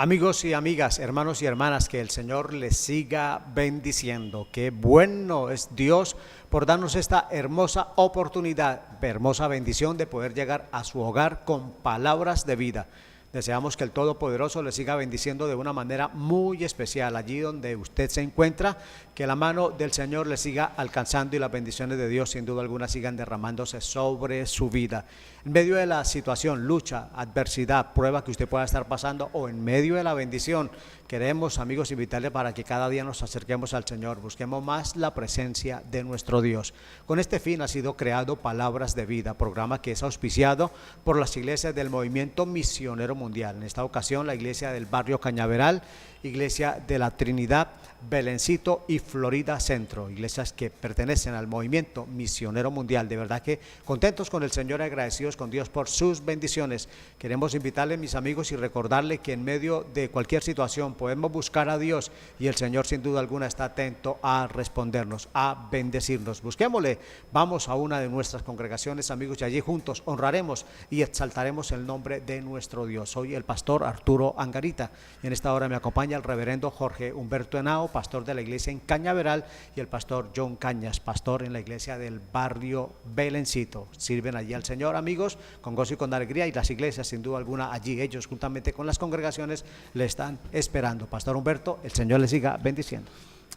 Amigos y amigas, hermanos y hermanas, que el Señor les siga bendiciendo. Qué bueno es Dios por darnos esta hermosa oportunidad, hermosa bendición de poder llegar a su hogar con palabras de vida. Deseamos que el Todopoderoso le siga bendiciendo de una manera muy especial allí donde usted se encuentra, que la mano del Señor le siga alcanzando y las bendiciones de Dios sin duda alguna sigan derramándose sobre su vida. En medio de la situación, lucha, adversidad, prueba que usted pueda estar pasando o en medio de la bendición, queremos, amigos, invitarle para que cada día nos acerquemos al Señor, busquemos más la presencia de nuestro Dios. Con este fin ha sido creado Palabras de Vida, programa que es auspiciado por las iglesias del Movimiento Misionero Mundial. En esta ocasión, la iglesia del barrio Cañaveral, Iglesia de la Trinidad, Belencito y Florida Centro, iglesias que pertenecen al Movimiento Misionero Mundial. De verdad que contentos con el Señor, agradecidos con Dios por sus bendiciones. Queremos invitarle, mis amigos, y recordarle que en medio de cualquier situación podemos buscar a Dios y el Señor sin duda alguna está atento a respondernos, a bendecirnos. Busquémosle, vamos a una de nuestras congregaciones, amigos, y allí juntos honraremos y exaltaremos el nombre de nuestro Dios. Soy el pastor Arturo Angarita y en esta hora me acompaña el reverendo Jorge Humberto Henao, pastor de la iglesia en Cañaveral, y el pastor John Cañas, pastor en la iglesia del barrio Belencito. Sirven allí al Señor, amigos, con gozo y con alegría, y las iglesias sin duda alguna allí, ellos juntamente con las congregaciones le están esperando. Pastor Humberto, el Señor le siga bendiciendo.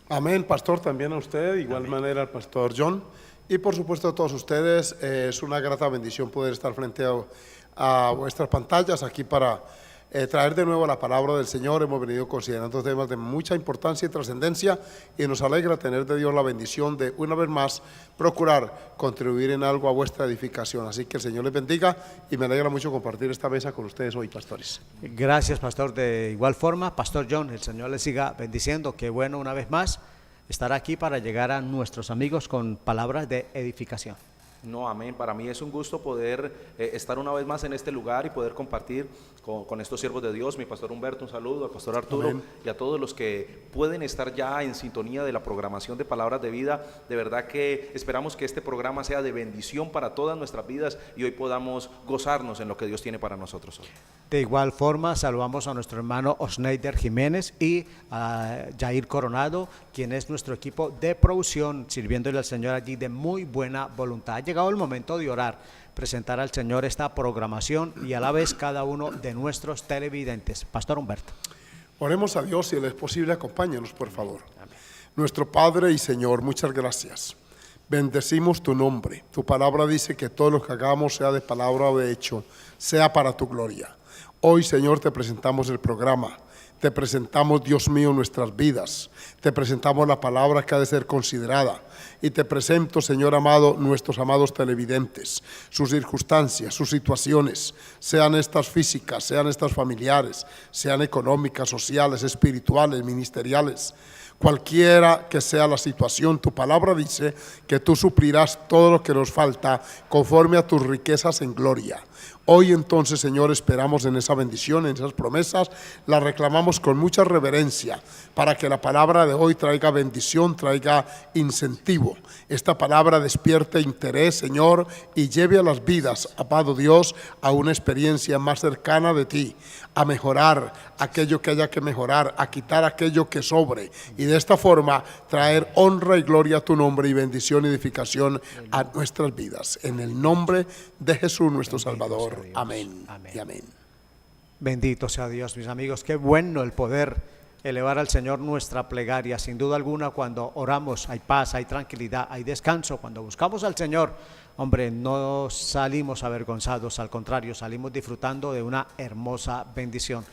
Amén, pastor, también a usted, de igual manera al pastor John, y por supuesto a todos ustedes. Es una grata bendición poder estar frente a vuestras pantallas aquí para traer de nuevo la palabra del Señor. Hemos venido considerando temas de mucha importancia y trascendencia y nos alegra tener de Dios la bendición de una vez más procurar contribuir en algo a vuestra edificación. Así que el Señor les bendiga y me alegra mucho compartir esta mesa con ustedes hoy, pastores. Gracias, pastor. De igual forma, pastor John, el Señor les siga bendiciendo. Qué bueno una vez más estar aquí para llegar a nuestros amigos con palabras de edificación. No, amén. Para mí es un gusto poder estar una vez más en este lugar y poder compartir con estos siervos de Dios. Mi pastor Humberto, un saludo, al pastor Arturo, amén, y a todos los que pueden estar ya en sintonía de la programación de Palabras de Vida. De verdad que esperamos que este programa sea de bendición para todas nuestras vidas y hoy podamos gozarnos en lo que Dios tiene para nosotros hoy. De igual forma, saludamos a nuestro hermano Osneider Jiménez y a Jair Coronado, quien es nuestro equipo de producción, sirviéndole al Señor allí de muy buena voluntad. Ha llegado el momento de orar, presentar al Señor esta programación y a la vez cada uno de nuestros televidentes. Pastor Humberto. Oremos a Dios, si le es posible, acompáñenos, por favor. Amén. Nuestro Padre y Señor, muchas gracias. Bendecimos tu nombre. Tu palabra dice que todo lo que hagamos, sea de palabra o de hecho, sea para tu gloria. Hoy, Señor, te presentamos el programa. Te presentamos, Dios mío, nuestras vidas. Te presentamos la palabra que ha de ser considerada. Y te presento, Señor amado, nuestros amados televidentes, sus circunstancias, sus situaciones, sean estas físicas, sean estas familiares, sean económicas, sociales, espirituales, ministeriales. Cualquiera que sea la situación, tu palabra dice que tú suplirás todo lo que nos falta conforme a tus riquezas en gloria. Hoy entonces, Señor, esperamos en esa bendición, en esas promesas, las reclamamos con mucha reverencia para que la palabra de hoy traiga bendición, traiga incentivo. Esta palabra despierte interés, Señor, y lleve a las vidas, amado Dios, a una experiencia más cercana de ti, a mejorar aquello que haya que mejorar, a quitar aquello que sobre, y de esta forma traer honra y gloria a tu nombre y bendición y edificación a nuestras vidas. En el nombre de Jesús nuestro Salvador. Amén. Amén. Y amén. Bendito sea Dios, mis amigos. Qué bueno el poder elevar al Señor nuestra plegaria. Sin duda alguna, cuando oramos hay paz, hay tranquilidad, hay descanso. Cuando buscamos al Señor, hombre, no salimos avergonzados, al contrario, salimos disfrutando de una hermosa bendición.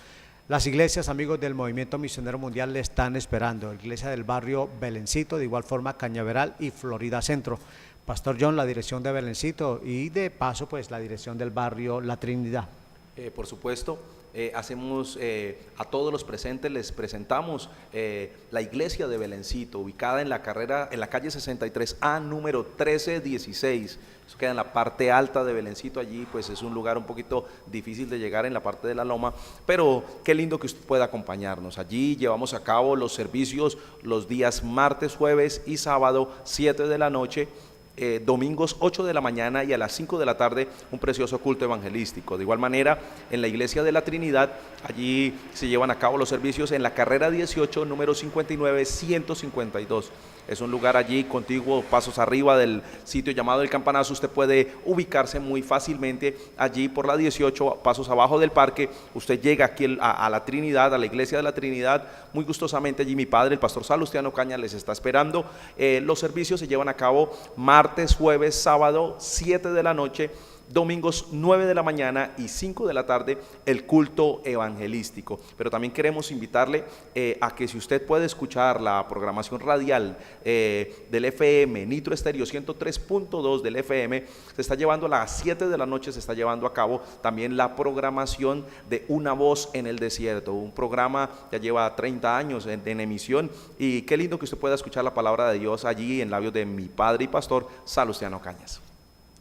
Las iglesias, amigos del Movimiento Misionero Mundial, le están esperando. La iglesia del barrio Belencito, de igual forma Cañaveral y Florida Centro. Pastor John, la dirección de Belencito y de paso, pues la dirección del barrio La Trinidad. Por supuesto, hacemos a todos los presentes, les presentamos la iglesia de Belencito, ubicada en la calle 63A, número 1316. Eso queda en la parte alta de Belencito. Allí pues es un lugar un poquito difícil de llegar en la parte de la loma, pero qué lindo que usted pueda acompañarnos. Allí llevamos a cabo los servicios los días martes, jueves y sábado, 7 de la noche. domingos 8 de la mañana y a las 5 de la tarde un precioso culto evangelístico. De igual manera, en la Iglesia de la Trinidad, allí se llevan a cabo los servicios en la carrera 18, número 59-152. Es un lugar allí contiguo, pasos arriba del sitio llamado El Campanazo. Usted puede ubicarse muy fácilmente allí por la 18, pasos abajo del parque. Usted llega aquí a la Trinidad, a la Iglesia de la Trinidad. Muy gustosamente allí mi padre, el pastor Salustiano Cañas, les está esperando. Los servicios se llevan a cabo martes, jueves, sábado, 7 de la noche, domingos 9 de la mañana y 5 de la tarde el culto evangelístico. Pero también queremos invitarle a que si usted puede escuchar la programación radial del FM, Nitro Estéreo 103.2 del FM, se está llevando a las 7 de la noche, se está llevando a cabo también la programación de Una Voz en el Desierto, un programa que ya lleva 30 años en emisión, y qué lindo que usted pueda escuchar la palabra de Dios allí en labios de mi padre y pastor Salustiano Cañas.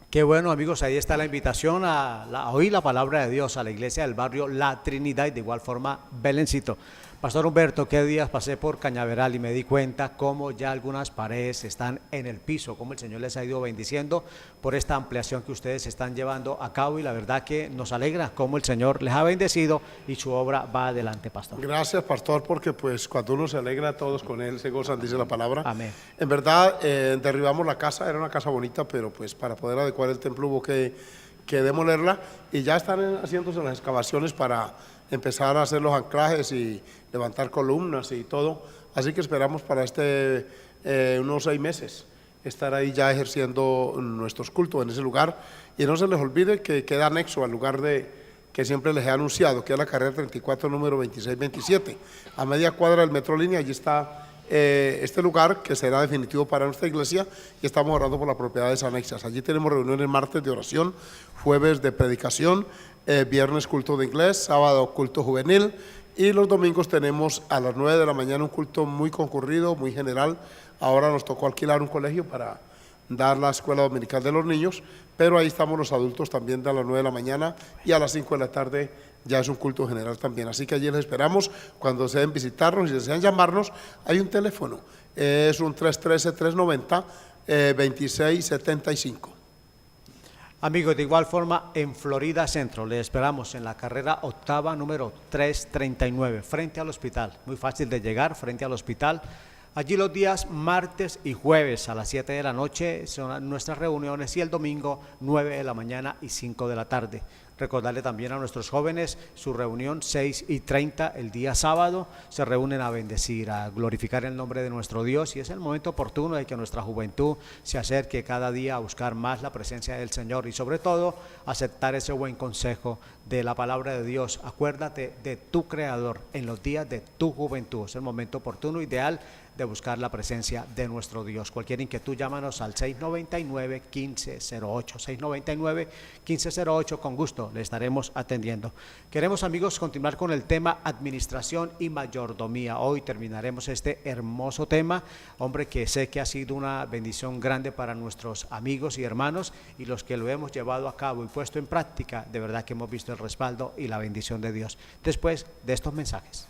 Qué bueno, amigos, ahí está la invitación a oír la palabra de Dios a la iglesia del barrio La Trinidad y de igual forma Belencito. Pastor Humberto, qué días pasé por Cañaveral y me di cuenta cómo ya algunas paredes están en el piso, cómo el Señor les ha ido bendiciendo por esta ampliación que ustedes están llevando a cabo, y la verdad que nos alegra cómo el Señor les ha bendecido y su obra va adelante, pastor. Gracias, pastor, porque pues cuando uno se alegra, todos con él se gozan, dice la palabra. Amén. En verdad, derribamos la casa, era una casa bonita, pero pues para poder adecuar el templo hubo que demolerla, y ya están haciéndose las excavaciones para empezar a hacer los anclajes y levantar columnas y todo. Así que esperamos para unos 6 meses estar ahí ya ejerciendo nuestros cultos en ese lugar. Y no se les olvide que queda anexo al lugar que siempre les he anunciado, que es la carrera 34, número 2627, a media cuadra del Metrolínea. Allí está este lugar que será definitivo para nuestra iglesia, y estamos orando por las propiedades anexas. Allí tenemos reuniones martes de oración, jueves de predicación, viernes culto de inglés, sábado culto juvenil, y los domingos tenemos a las 9 de la mañana un culto muy concurrido, muy general. Ahora nos tocó alquilar un colegio para dar la escuela dominical de los niños, pero ahí estamos los adultos también de a las 9 de la mañana, y a las 5 de la tarde ya es un culto general también. Así que allí les esperamos cuando deseen visitarnos y desean llamarnos. Hay un teléfono, es un 313-390-2675. Amigos, de igual forma en Florida Centro les esperamos en la carrera octava número 339, frente al hospital. Muy fácil de llegar, frente al hospital. Allí los días martes y jueves a las 7 de la noche son nuestras reuniones, y el domingo 9 de la mañana y 5 de la tarde. Recordarle también a nuestros jóvenes su reunión 6:30 el día sábado. Se reúnen a bendecir, a glorificar el nombre de nuestro Dios, y es el momento oportuno de que nuestra juventud se acerque cada día a buscar más la presencia del Señor, y sobre todo aceptar ese buen consejo de la palabra de Dios. Acuérdate de tu Creador en los días de tu juventud. Es el momento oportuno, ideal, de buscar la presencia de nuestro Dios. Cualquier inquietud, llámanos al 699-1508, 699-1508, con gusto le estaremos atendiendo. Queremos, amigos, continuar con el tema administración y mayordomía. Hoy terminaremos este hermoso tema, hombre, que sé que ha sido una bendición grande para nuestros amigos y hermanos, y los que lo hemos llevado a cabo y puesto en práctica, de verdad que hemos visto el respaldo y la bendición de Dios. Después de estos mensajes.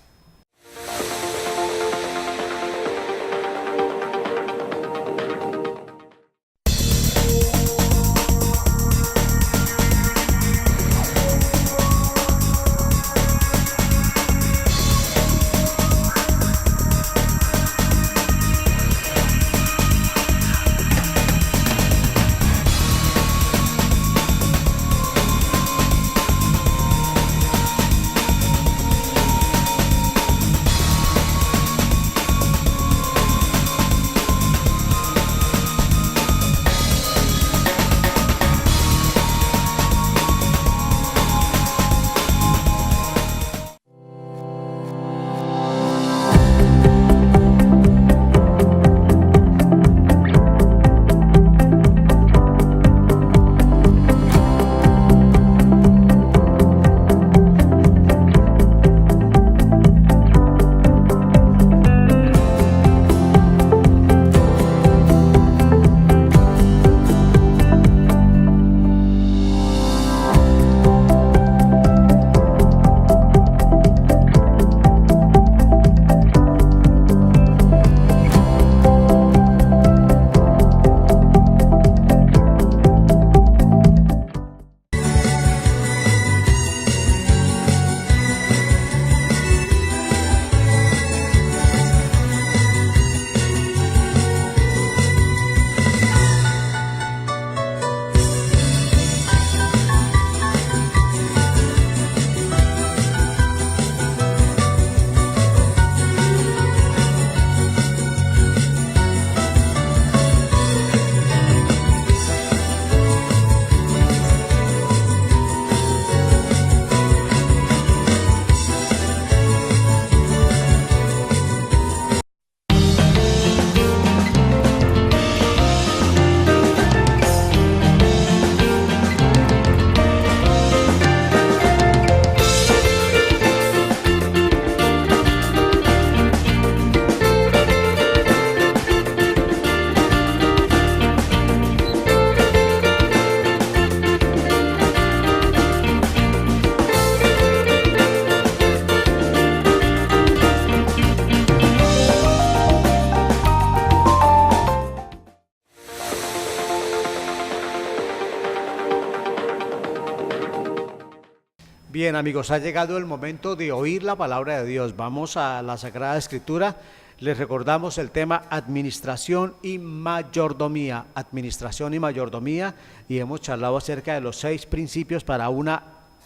Bien, amigos, ha llegado el momento de oír la palabra de Dios. Vamos a la Sagrada Escritura. Les recordamos el tema administración y mayordomía. Administración y mayordomía. Y hemos charlado acerca de los 6 principios para una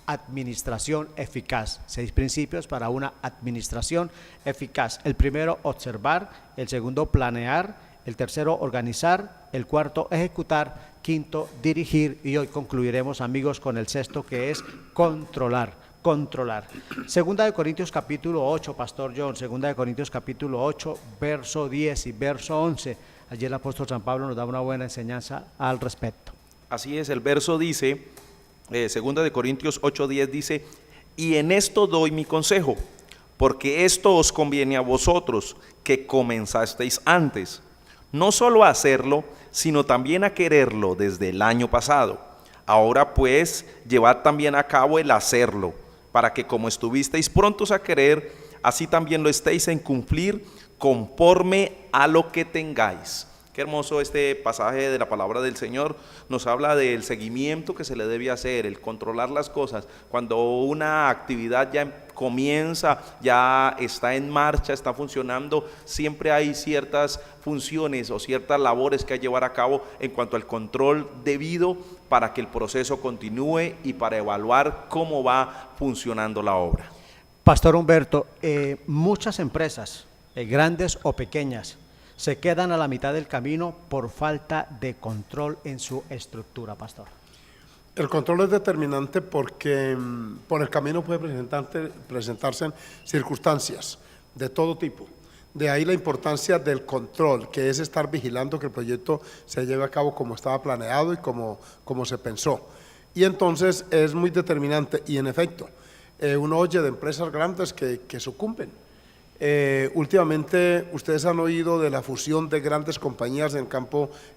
administración eficaz. 6 principios para una administración eficaz. El primero, observar. El segundo, planear. El tercero, organizar. El cuarto, ejecutar. Quinto, dirigir. Y hoy concluiremos, amigos, con el sexto, que es controlar. Segunda de Corintios capítulo 8, Pastor John, Segunda de Corintios capítulo 8, verso 10 y verso 11. Allí el apóstol San Pablo nos da una buena enseñanza al respecto. Así es, el verso dice, Segunda de Corintios 8:10 dice: y en esto doy mi consejo, porque esto os conviene a vosotros, que comenzasteis antes, no solo a hacerlo, sino también a quererlo desde el año pasado. Ahora pues, llevad también a cabo el hacerlo, para que como estuvisteis prontos a querer, así también lo estéis en cumplir conforme a lo que tengáis. Qué hermoso este pasaje de la palabra del Señor. Nos habla del seguimiento que se le debe hacer, el controlar las cosas. Cuando una actividad ya comienza, ya está en marcha, está funcionando, siempre hay ciertas funciones o ciertas labores que hay que llevar a cabo en cuanto al control debido para que el proceso continúe y para evaluar cómo va funcionando la obra. Pastor Humberto, muchas empresas, grandes o pequeñas, se quedan a la mitad del camino por falta de control en su estructura, pastor. El control es determinante porque por el camino puede presentarse circunstancias de todo tipo. De ahí la importancia del control, que es estar vigilando que el proyecto se lleve a cabo como estaba planeado y como se pensó. Y entonces es muy determinante, y en efecto, uno oye de empresas grandes que sucumben. Últimamente ustedes han oído de la fusión de grandes compañías en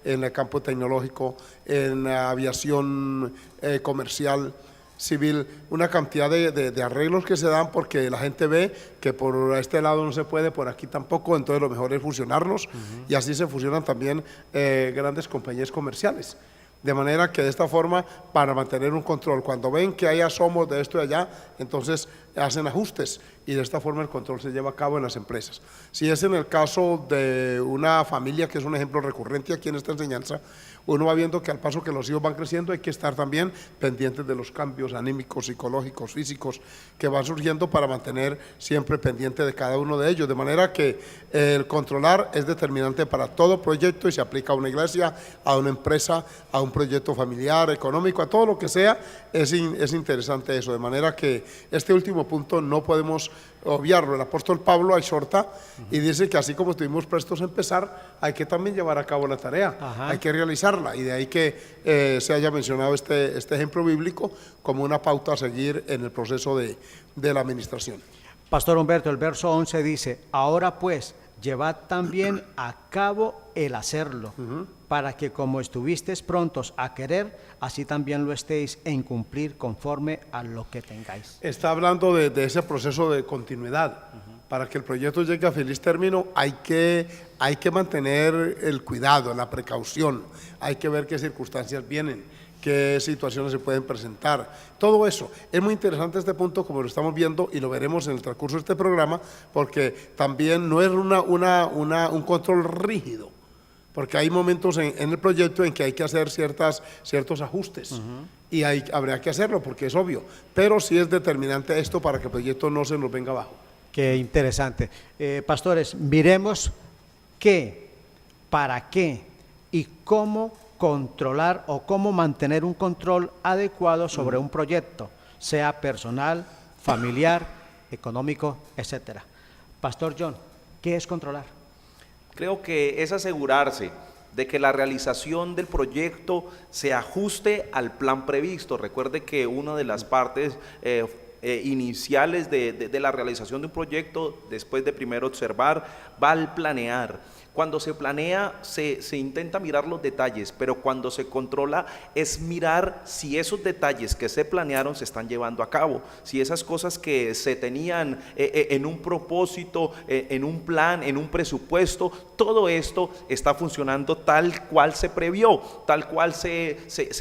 el campo tecnológico, en la aviación comercial, civil, una cantidad de arreglos que se dan porque la gente ve que por este lado no se puede, por aquí tampoco, entonces lo mejor es fusionarnos, y así se fusionan también grandes compañías comerciales. De manera que de esta forma, para mantener un control, cuando ven que hay asomos de esto y allá, entonces hacen ajustes, y de esta forma el control se lleva a cabo en las empresas. Si es en el caso de una familia, que es un ejemplo recurrente aquí en esta enseñanza, uno va viendo que al paso que los hijos van creciendo hay que estar también pendientes de los cambios anímicos, psicológicos, físicos que van surgiendo, para mantener siempre pendiente de cada uno de ellos, de manera que el controlar es determinante para todo proyecto, y se aplica a una iglesia, a una empresa, a un proyecto familiar, económico, a todo lo que sea. Es interesante eso, de manera que este último punto no podemos obviarlo. El apóstol Pablo exhorta y dice que así como estuvimos prestos a empezar, hay que también llevar a cabo la tarea. Ajá. Hay que realizarla, y de ahí que se haya mencionado este ejemplo bíblico como una pauta a seguir en el proceso de la administración. Pastor Humberto, el verso 11 dice: ahora pues, llevad también a cabo el hacerlo, para que como estuvisteis prontos a querer, así también lo estéis en cumplir conforme a lo que tengáis. Está hablando de ese proceso de continuidad. Para que el proyecto llegue a feliz término hay que mantener el cuidado, la precaución, hay que ver qué circunstancias vienen, qué situaciones se pueden presentar, todo eso. Es muy interesante este punto, como lo estamos viendo y lo veremos en el transcurso de este programa, porque también no es un control rígido, porque hay momentos en el proyecto en que hay que hacer ciertos ajustes, y habría que hacerlo porque es obvio, pero sí es determinante esto para que el proyecto no se nos venga abajo. Qué interesante. Pastores, miremos qué, para qué y cómo controlar o cómo mantener un control adecuado sobre un proyecto, sea personal, familiar, económico, etcétera. Pastor John, ¿qué es controlar? Creo que es asegurarse de que la realización del proyecto se ajuste al plan previsto. Recuerde que una de las partes iniciales de la realización de un proyecto, después de primero observar, va al planear. Cuando se planea, se intenta mirar los detalles, pero cuando se controla es mirar si esos detalles que se planearon se están llevando a cabo, si esas cosas que se tenían en un propósito, en un plan, en un presupuesto, todo esto está funcionando tal cual se previó, tal cual se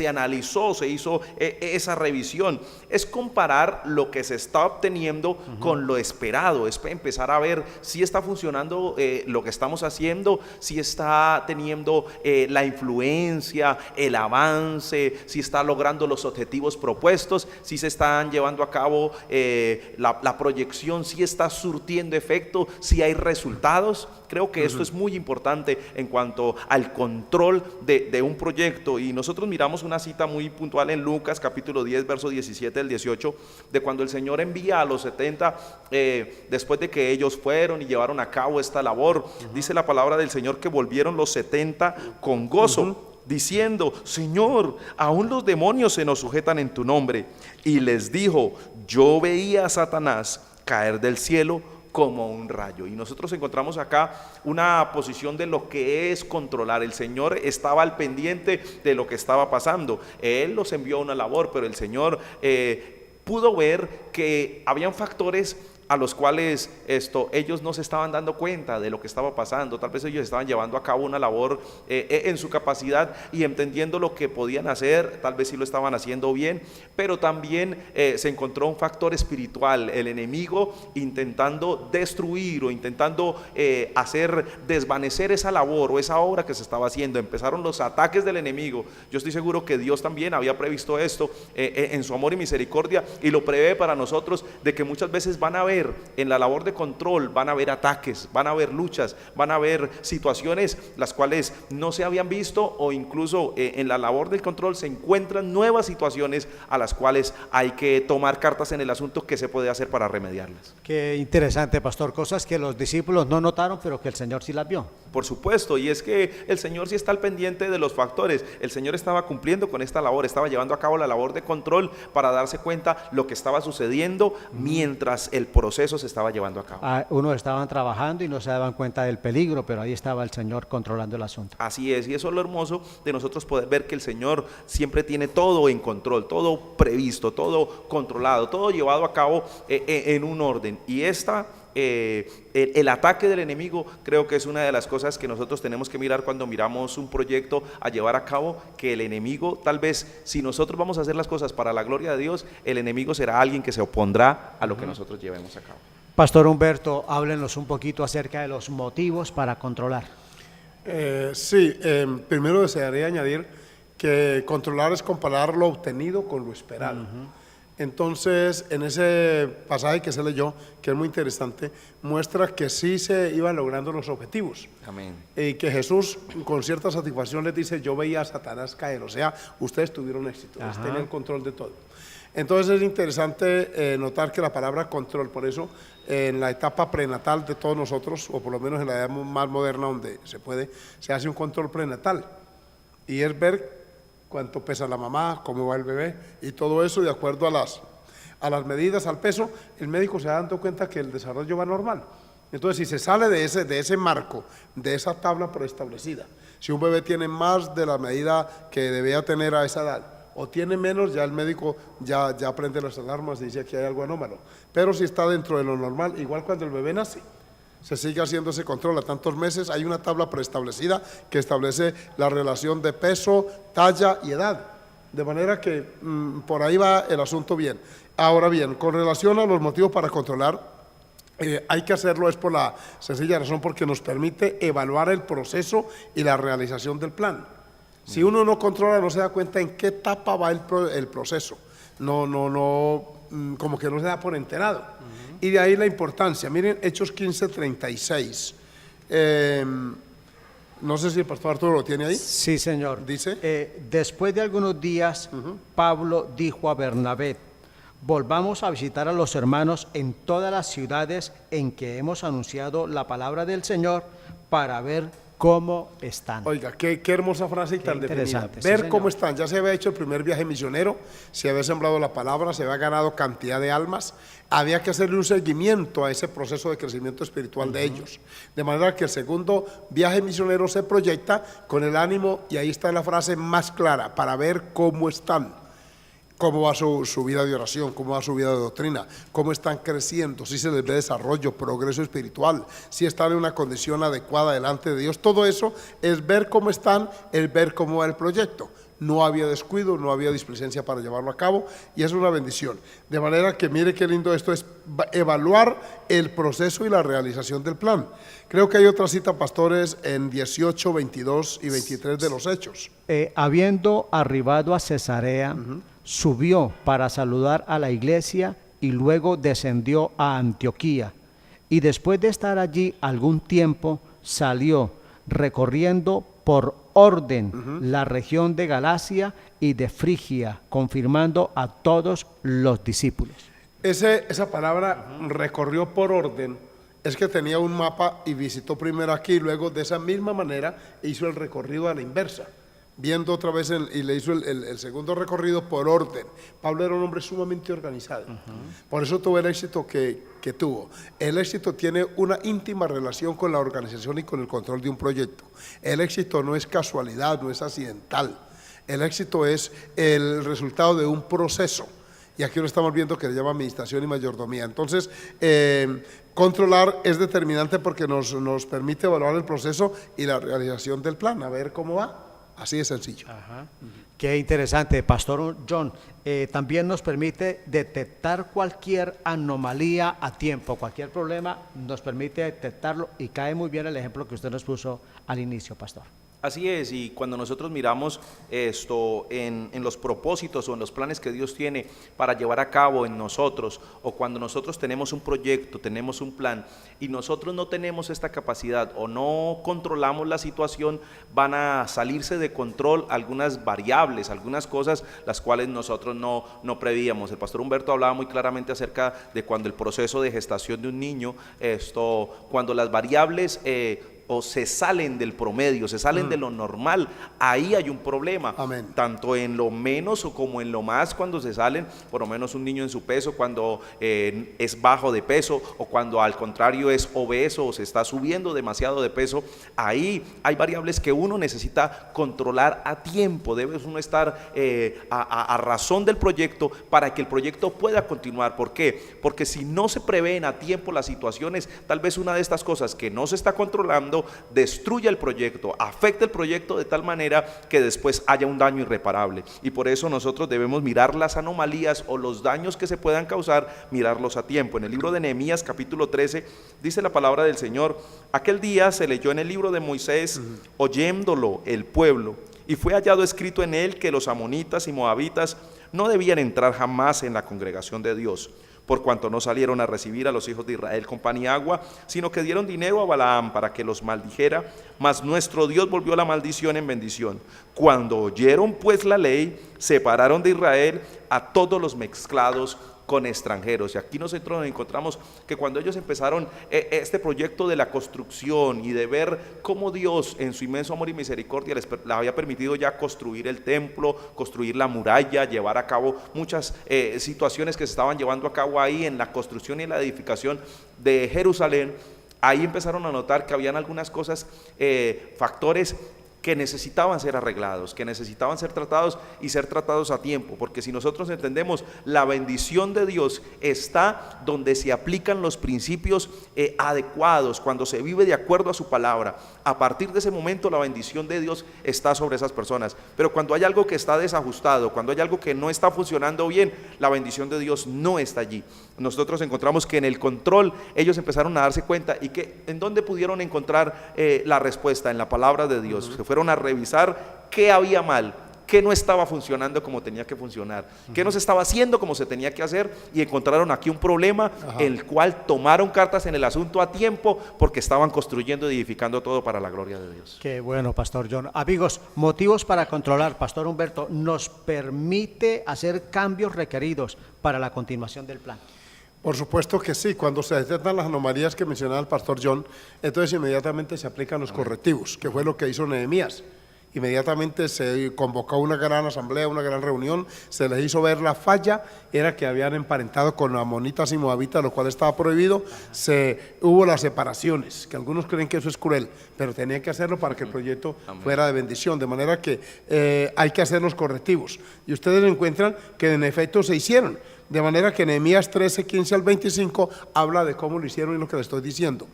analizó, se hizo esa revisión. Es comparar lo que se está obteniendo con lo esperado, es empezar a ver si está funcionando lo que estamos haciendo, si está teniendo la influencia, el avance, si está logrando los objetivos propuestos, si se están llevando a cabo la proyección, si está surtiendo efecto, si hay resultados. Creo que esto es muy importante en cuanto al control de un proyecto, y nosotros miramos una cita muy puntual en Lucas capítulo 10 verso 17 al 18, de cuando el Señor envía a los 70 después de que ellos fueron y llevaron a cabo esta labor. Dice la palabra del Señor que volvieron los 70 con gozo, diciendo: Señor, aún los demonios se nos sujetan en tu nombre. Y les dijo: yo veía a Satanás caer del cielo como un rayo. Y nosotros encontramos acá una posición de lo que es controlar. El Señor estaba al pendiente de lo que estaba pasando. Él los envió a una labor, pero el Señor pudo ver que habían factores a los cuales ellos no se estaban dando cuenta de lo que estaba pasando. Tal vez ellos estaban llevando a cabo una labor en su capacidad y entendiendo lo que podían hacer, tal vez sí lo estaban haciendo bien, pero también se encontró un factor espiritual, el enemigo intentando destruir o intentando hacer desvanecer esa labor o esa obra que se estaba haciendo. Empezaron los ataques del enemigo. Yo estoy seguro que Dios también había previsto esto en su amor y misericordia, y lo prevé para nosotros, de que muchas veces van a haber en la labor de control, van a haber ataques, van a haber luchas, van a haber situaciones las cuales no se habían visto, o incluso en la labor del control se encuentran nuevas situaciones a las cuales hay que tomar cartas en el asunto. ¿Qué se puede hacer para remediarlas? Qué interesante, pastor, cosas que los discípulos no notaron, pero que el Señor sí las vio. Por supuesto, y es que el Señor sí está al pendiente de los factores. El Señor estaba cumpliendo con esta labor, estaba llevando a cabo la labor de control para darse cuenta lo que estaba sucediendo mientras el proceso se estaba llevando a cabo. Unos estaban trabajando y no se daban cuenta del peligro, pero ahí estaba el Señor controlando el asunto. Así es, y eso es lo hermoso de nosotros poder ver que el Señor siempre tiene todo en control, todo previsto, todo controlado, todo llevado a cabo en un orden. Y el ataque del enemigo creo que es una de las cosas que nosotros tenemos que mirar cuando miramos un proyecto a llevar a cabo, que el enemigo, tal vez si nosotros vamos a hacer las cosas para la gloria de Dios, el enemigo será alguien que se opondrá a lo que nosotros llevemos a cabo. Pastor Humberto, háblenos un poquito acerca de los motivos para controlar. Primero desearía añadir que controlar es comparar lo obtenido con lo esperado. Entonces, en ese pasaje que se leyó, que es muy interesante, muestra que sí se iban logrando los objetivos. Amén. Y que Jesús, con cierta satisfacción, les dice: yo veía a Satanás caer. O sea, ustedes tuvieron éxito, tenían el control de todo. Entonces es interesante notar que la palabra control, por eso en la etapa prenatal de todos nosotros, o por lo menos en la edad más moderna donde se puede, se hace un control prenatal, y es ver cuánto pesa la mamá, cómo va el bebé y todo eso de acuerdo a las medidas, al peso. El médico se da dando cuenta que el desarrollo va normal. Entonces, si se sale de ese marco, de esa tabla preestablecida, si un bebé tiene más de la medida que debía tener a esa edad o tiene menos, ya el médico ya prende las alarmas y dice que hay algo anómalo. Pero si está dentro de lo normal, igual cuando el bebé nace, se sigue haciendo ese control a tantos meses. Hay una tabla preestablecida que establece la relación de peso, talla y edad, de manera que por ahí va el asunto bien. Ahora bien, con relación a los motivos para controlar, hay que hacerlo es por la sencilla razón porque nos permite evaluar el proceso y la realización del plan. Si uno no controla, no se da cuenta en qué etapa va el proceso, como que no se da por enterado. Y de ahí la importancia. Miren Hechos 15:36. No sé si el pastor Arturo lo tiene ahí. Sí, señor. Dice: después de algunos días, Pablo dijo a Bernabé: volvamos a visitar a los hermanos en todas las ciudades en que hemos anunciado la palabra del Señor, para ver cómo están. Oiga, qué hermosa frase y Qué tan definida. interesante, sí, Ver señor. cómo están. Ya se había hecho el primer viaje misionero, se había sembrado la palabra, se había ganado cantidad de almas. Había que hacerle un seguimiento a ese proceso de crecimiento espiritual de ellos. De manera que el segundo viaje misionero se proyecta con el ánimo, y ahí está la frase más clara, para ver cómo están. Cómo va su vida de oración, cómo va su vida de doctrina, cómo están creciendo, si se les ve desarrollo, progreso espiritual, si están en una condición adecuada delante de Dios. Todo eso es ver cómo están, es ver cómo va el proyecto. No había descuido, no había displicencia para llevarlo a cabo, y es una bendición. De manera que mire qué lindo esto es, evaluar el proceso y la realización del plan. Creo que hay otra cita, pastores, en 18, 22 y 23 de los Hechos. Habiendo arribado a Cesarea, subió para saludar a la iglesia y luego descendió a Antioquía. Y después de estar allí algún tiempo, salió recorriendo por orden la región de Galacia y de Frigia, confirmando a todos los discípulos. Esa palabra recorrió por orden, es que tenía un mapa y visitó primero aquí, y luego de esa misma manera hizo el recorrido a la inversa, viendo otra vez y le hizo el segundo recorrido por orden. Pablo era un hombre sumamente organizado, por eso tuvo el éxito que tuvo. El éxito tiene una íntima relación con la organización y con el control de un proyecto. El éxito no es casualidad, no es accidental. El éxito es el resultado de un proceso. Y aquí lo estamos viendo que se llama administración y mayordomía. Entonces, controlar es determinante porque nos permite evaluar el proceso y la realización del plan, a ver cómo va. Así de sencillo. Qué interesante, Pastor John. También nos permite detectar cualquier anomalía a tiempo, cualquier problema nos permite detectarlo, y cae muy bien el ejemplo que usted nos puso al inicio, Pastor. Así es, y cuando nosotros miramos esto en los propósitos o en los planes que Dios tiene para llevar a cabo en nosotros, o cuando nosotros tenemos un proyecto, tenemos un plan, y nosotros no tenemos esta capacidad o no controlamos la situación, van a salirse de control algunas variables, algunas cosas las cuales nosotros no prevíamos. El pastor Humberto hablaba muy claramente acerca de cuando el proceso de gestación de un niño, cuando las variables o se salen del promedio, se salen de lo normal, ahí hay un problema. Amén. Tanto en lo menos o como en lo más, cuando se salen, por lo menos un niño en su peso, cuando es bajo de peso, o cuando al contrario es obeso o se está subiendo demasiado de peso, ahí hay variables que uno necesita controlar a tiempo. Debe uno estar a razón del proyecto para que el proyecto pueda continuar. ¿Por qué? Porque si no se prevén a tiempo las situaciones, tal vez una de estas cosas que no se está controlando destruya el proyecto, afecte el proyecto de tal manera que después haya un daño irreparable. Y por eso nosotros debemos mirar las anomalías o los daños que se puedan causar, mirarlos a tiempo. En el libro de Nehemías capítulo 13 dice la palabra del Señor: aquel día se leyó en el libro de Moisés, oyéndolo el pueblo, y fue hallado escrito en él que los amonitas y moabitas no debían entrar jamás en la congregación de Dios, por cuanto no salieron a recibir a los hijos de Israel con pan y agua, sino que dieron dinero a Balaam para que los maldijera, mas nuestro Dios volvió la maldición en bendición. Cuando oyeron pues la ley, separaron de Israel a todos los mezclados con extranjeros. Y aquí nosotros nos encontramos que cuando ellos empezaron este proyecto de la construcción y de ver cómo Dios en su inmenso amor y misericordia les había permitido ya construir el templo, construir la muralla, llevar a cabo muchas situaciones que se estaban llevando a cabo ahí en la construcción y en la edificación de Jerusalén, ahí empezaron a notar que habían algunas cosas, factores que necesitaban ser arreglados, que necesitaban ser tratados y ser tratados a tiempo, porque si nosotros entendemos, la bendición de Dios está donde se aplican los principios adecuados, cuando se vive de acuerdo a su palabra. A partir de ese momento la bendición de Dios está sobre esas personas. Pero cuando hay algo que está desajustado, cuando hay algo que no está funcionando bien, la bendición de Dios no está allí. Nosotros encontramos que en el control ellos empezaron a darse cuenta, y que en dónde pudieron encontrar la respuesta, en la palabra de Dios. Se fueron a revisar qué había mal, qué no estaba funcionando como tenía que funcionar, qué no se estaba haciendo como se tenía que hacer, y encontraron aquí un problema, el cual tomaron cartas en el asunto a tiempo, porque estaban construyendo y edificando todo para la gloria de Dios. Qué bueno, Pastor John. Amigos, motivos para controlar, Pastor Humberto, nos permite hacer cambios requeridos para la continuación del plan. Por supuesto que sí, cuando se detectan las anomalías que mencionaba el pastor John, entonces inmediatamente se aplican los correctivos, que fue lo que hizo Nehemías. Inmediatamente se convocó una gran asamblea, una gran reunión, se les hizo ver la falla, era que habían emparentado con amonitas y moabitas, lo cual estaba prohibido. Hubo las separaciones, que algunos creen que eso es cruel, pero tenían que hacerlo para que el proyecto fuera de bendición, de manera que hay que hacer los correctivos. Y ustedes encuentran que en efecto se hicieron, de manera que Nehemías 13, 15 al 25 habla de cómo lo hicieron y lo que les estoy diciendo.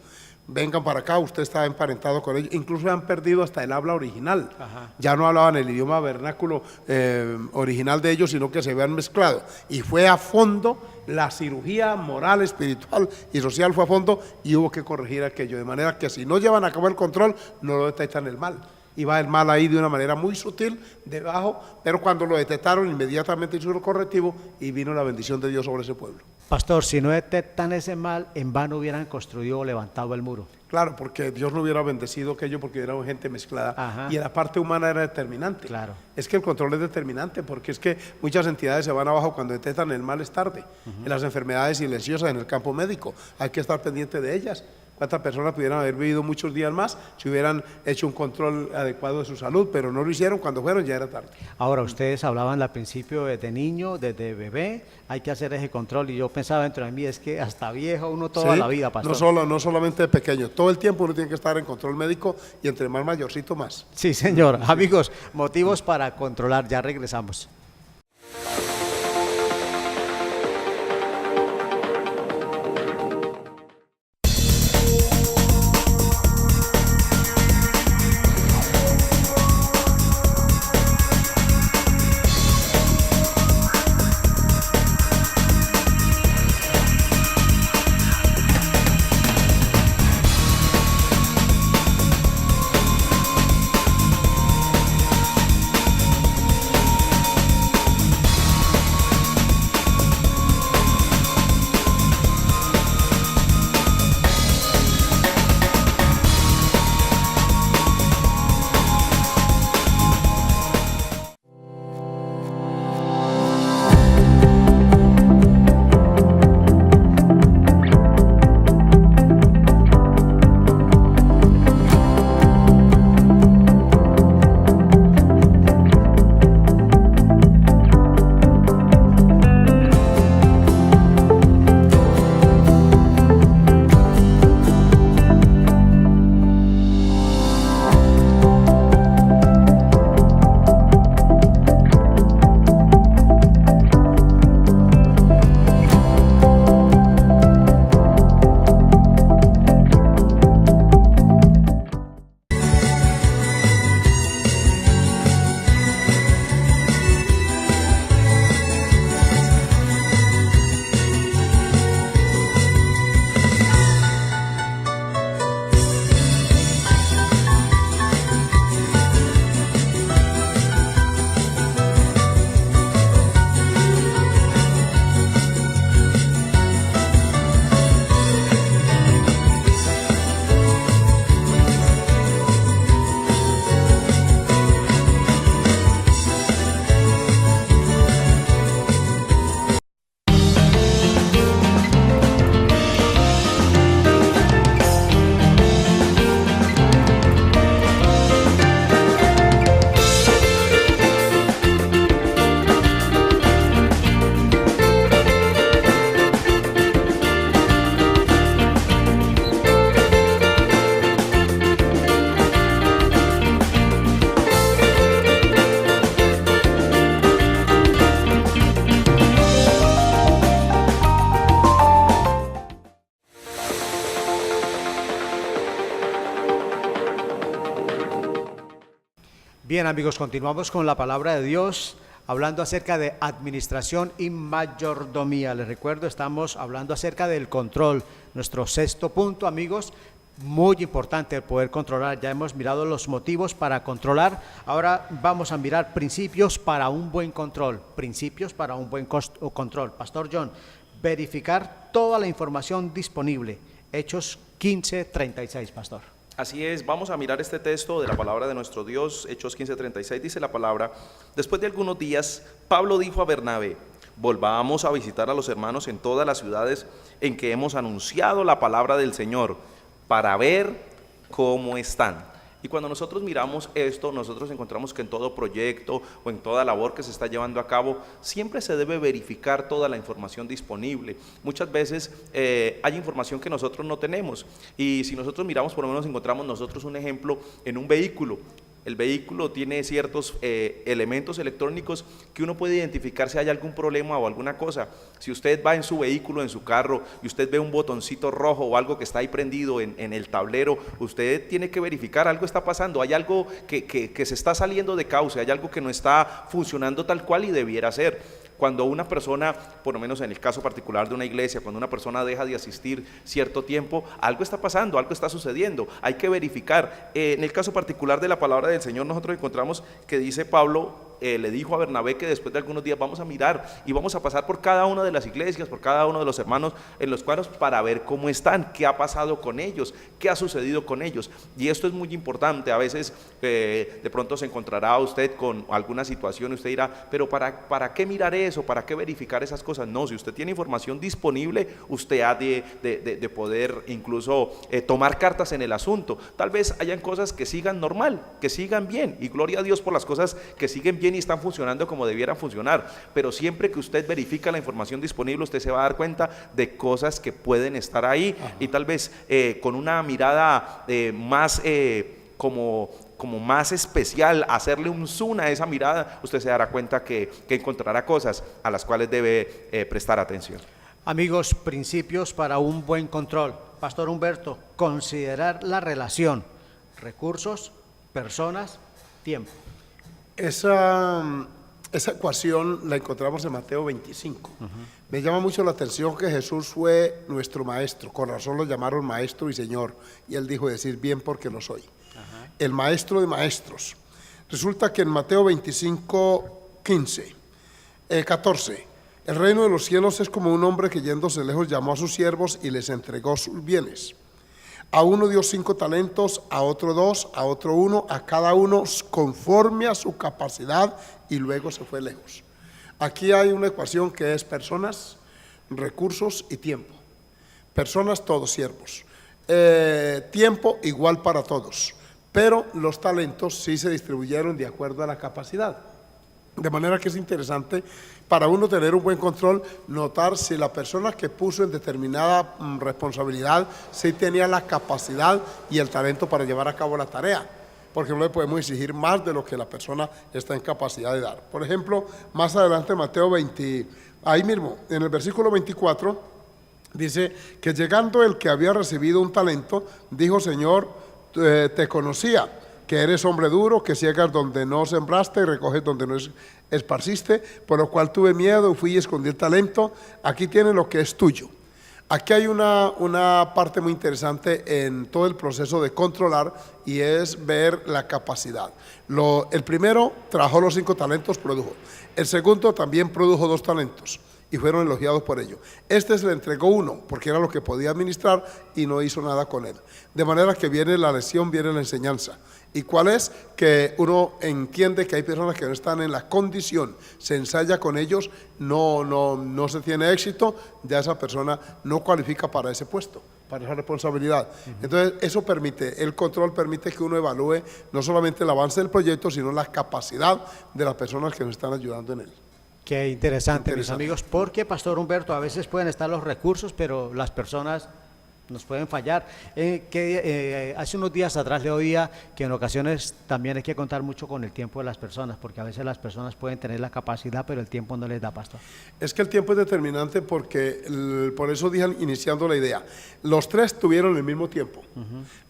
Vengan para acá, usted está emparentado con ellos, incluso han perdido hasta el habla original. Ya no hablaban el idioma vernáculo original de ellos, sino que se habían mezclado, y fue a fondo, la cirugía moral, espiritual y social fue a fondo, y hubo que corregir aquello, de manera que si no llevan a cabo el control, no lo detectan el mal. Iba el mal ahí de una manera muy sutil, debajo, pero cuando lo detectaron, inmediatamente hizo el correctivo y vino la bendición de Dios sobre ese pueblo. Pastor, si no detectan ese mal, en vano hubieran construido o levantado el muro. Claro, porque Dios no hubiera bendecido aquello porque era gente mezclada. Y la parte humana era determinante. Claro. Es que el control es determinante, porque es que muchas entidades se van abajo cuando detectan el mal es tarde. En las enfermedades silenciosas en el campo médico, hay que estar pendiente de ellas. ¿Cuántas personas pudieran haber vivido muchos días más si hubieran hecho un control adecuado de su salud? Pero no lo hicieron, cuando fueron ya era tarde. Ahora, ustedes hablaban al principio desde niño, desde bebé, hay que hacer ese control, y yo pensaba dentro de mí, es que hasta viejo uno toda Sí, la vida, pastor. no solamente de pequeño, todo el tiempo uno tiene que estar en control médico, y entre más mayorcito más. Sí, señor. Amigos, motivos para controlar, ya regresamos. Bien, amigos, continuamos con la palabra de Dios, hablando acerca de administración y mayordomía. Les recuerdo, estamos hablando acerca del control. Nuestro sexto punto, amigos, muy importante el poder controlar. Ya hemos mirado los motivos para controlar. Ahora vamos a mirar principios para un buen control. Principios para un buen control. Pastor John, verificar toda la información disponible. Hechos 15:36, pastor. Así es, vamos a mirar este texto de la palabra de nuestro Dios, Hechos 15:36, dice la palabra: después de algunos días, Pablo dijo a Bernabé: volvamos a visitar a los hermanos en todas las ciudades en que hemos anunciado la palabra del Señor para ver cómo están. Y cuando nosotros miramos esto, nosotros encontramos que en todo proyecto o en toda labor que se está llevando a cabo, siempre se debe verificar toda la información disponible. Muchas veces hay información que nosotros no tenemos, y si nosotros miramos, por lo menos encontramos nosotros un ejemplo en un vehículo. El vehículo tiene ciertos elementos electrónicos que uno puede identificar si hay algún problema o alguna cosa. Si usted va en su vehículo, en su carro, y usted ve un botoncito rojo o algo que está ahí prendido en el tablero, usted tiene que verificar, algo está pasando, hay algo que se está saliendo de cauce, hay algo que no está funcionando tal cual y debiera ser. Cuando una persona, por lo menos en el caso particular de una iglesia, cuando una persona deja de asistir cierto tiempo, algo está pasando, algo está sucediendo, hay que verificar. En el caso particular de la palabra del Señor, nosotros encontramos que dice Pablo, le dijo a Bernabé que después de algunos días vamos a mirar y vamos a pasar por cada una de las iglesias, por cada uno de los hermanos en los cuadros para ver cómo están, qué ha pasado con ellos, qué ha sucedido con ellos. Y esto es muy importante. A veces de pronto se encontrará usted con alguna situación y usted dirá, pero ¿para qué mirar eso? ¿Para qué verificar esas cosas? No, si usted tiene información disponible, usted ha de poder incluso tomar cartas en el asunto. Tal vez hayan cosas que sigan normal, que sigan bien, y gloria a Dios por las cosas que siguen bien y están funcionando como debieran funcionar, pero siempre que usted verifica la información disponible, usted se va a dar cuenta de cosas que pueden estar ahí. Ajá. Y tal vez con una mirada más como más especial, hacerle un zoom a esa mirada, usted se dará cuenta que encontrará cosas a las cuales debe prestar atención. Amigos, principios para un buen control. Pastor Humberto, considerar la relación, recursos, personas, tiempo. Esa ecuación la encontramos en Mateo 25. Me llama mucho la atención que Jesús fue nuestro maestro, con razón lo llamaron maestro y señor, y él dijo decir bien porque lo soy. El maestro de maestros. Resulta que en Mateo 25, 14, el reino de los cielos es como un hombre que yéndose lejos llamó a sus siervos y les entregó sus bienes. A uno dio 5 talentos, a otro 2, a otro 1, a cada uno conforme a su capacidad, y luego se fue lejos. Aquí hay una ecuación que es personas, recursos y tiempo. Personas, todos siervos. Tiempo igual para todos, pero los talentos sí se distribuyeron de acuerdo a la capacidad. De manera que es interesante para uno tener un buen control, notar si la persona que puso en determinada responsabilidad sí tenía la capacidad y el talento para llevar a cabo la tarea, porque no le podemos exigir más de lo que la persona está en capacidad de dar. Por ejemplo, más adelante Mateo 20, ahí mismo, en el versículo 24, dice que llegando el que había recibido un talento, dijo: Señor, te conocía, que eres hombre duro, que ciegas donde no sembraste y recoges donde no esparciste, por lo cual tuve miedo, fui y escondí el talento. Aquí tienes lo que es tuyo. Aquí hay una parte muy interesante en todo el proceso de controlar, y es ver la capacidad. El primero trabajó los 5 talentos, produjo. El segundo también produjo 2 talentos y fueron elogiados por ello. Este se le entregó 1 porque era lo que podía administrar y no hizo nada con él. De manera que viene la lección, viene la enseñanza. ¿Y cuál es? Que uno entiende que hay personas que no están en la condición, se ensaya con ellos, no se tiene éxito, ya esa persona no cualifica para ese puesto, para esa responsabilidad. Entonces eso permite, el control permite que uno evalúe no solamente el avance del proyecto, sino la capacidad de las personas que nos están ayudando en él. Qué interesante, mis amigos, porque, Pastor Humberto, a veces pueden estar los recursos, pero las personas nos pueden fallar. Hace unos días atrás le oía que en ocasiones también hay que contar mucho con el tiempo de las personas, porque a veces las personas pueden tener la capacidad, pero el tiempo no les da, Pastor. Es que el tiempo es determinante, porque por eso dije iniciando la idea, los 3 tuvieron el mismo tiempo.